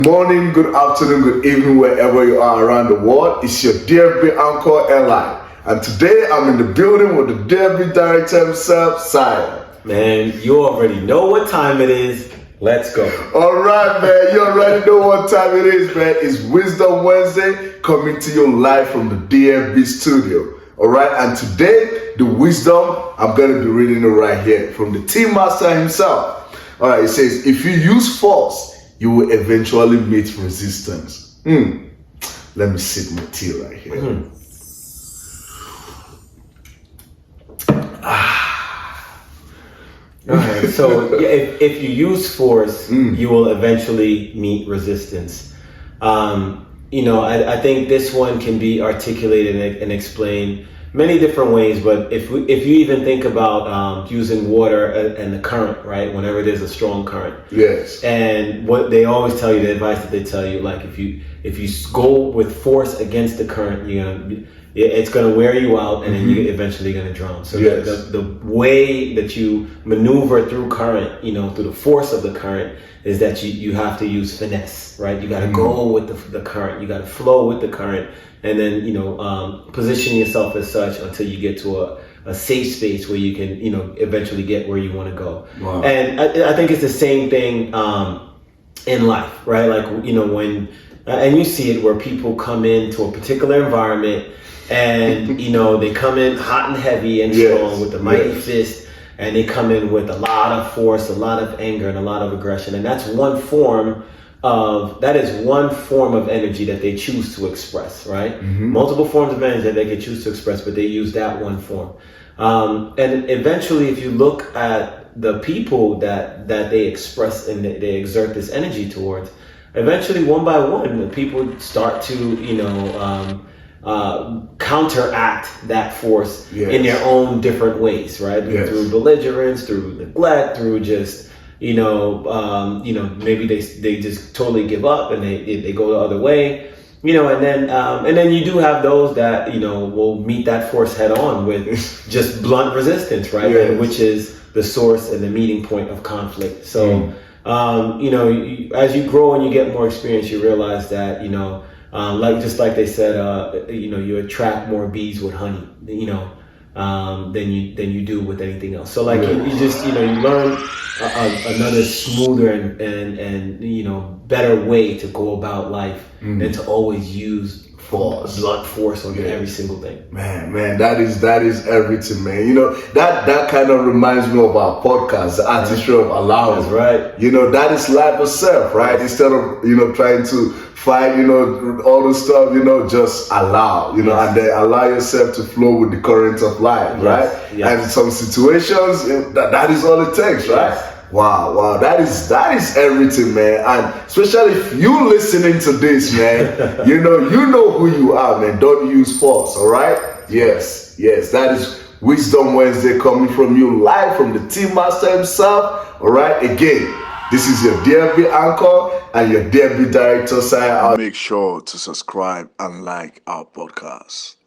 Morning, good afternoon, good evening, wherever you are around the world. It's your dear Uncle Eli. And today I'm in the building with the dear director himself, Sire. Man, you already know what time it is. Let's go. All right, man. You already know what time it is, man. It's Wisdom Wednesday coming to you live from the DFB studio. All right, and today, the wisdom, I'm going to be reading it right here from the Tea Master himself. All right, it says, if you use force, you will eventually meet resistance. Let me sip my tea right here. Alright, so if you use force, you will eventually meet resistance. I think this one can be articulated and explained many different ways, but if you even think about using water and the current, right? Whenever there's a strong current. Yes. And what they always tell you, the advice that they tell you, like if you go with force against the current, it's gonna wear you out, and then you're eventually gonna drown. So yes. the way that you maneuver through current, through the force of the current, is that you have to use finesse, right? You got to go with the current. You got to flow with the current, and then position yourself as such until you get to a safe space where you can eventually get where you want to go. Wow. And I think it's the same thing in life, right? Like when and you see it where people come into a particular environment and they come in hot and heavy and strong with the mighty fist. And they come in with a lot of force, a lot of anger, and a lot of aggression. And that's one form of energy that they choose to express, right? Multiple forms of energy that they can choose to express, but they use that one form. And eventually, if you look at the people that they express and they exert this energy towards, eventually, one by one, the people start to, counteract that force in their own different ways, right? Through belligerence, through neglect, through just maybe they just totally give up and they go the other way, and then you do have those that will meet that force head on with just blunt resistance, right? Which is the source and the meeting point of conflict. So as you grow and you get more experience, you realize that like they said, you attract more bees with honey, than you do with anything else. So like you learn another smoother and better way to go about life than to always use blunt force on every single thing. Man, that is everything, man. That kind of reminds me of our podcast, the artistry of allowance. That's right. That is life itself, right? Instead of trying to fight, all the stuff, just allow, and then allow yourself to flow with the current of life, right? Yes. And in some situations, that is all it takes, right? Yes. Wow, that is everything, man. And especially if you listening to this, man, you know who you are, man. Don't use force, all right? Yes, that is Wisdom Wednesday coming from you live from the Tea Master himself, all right? Again, this is your DFB anchor and your DFB director, Sire. Make sure to subscribe and like our podcast.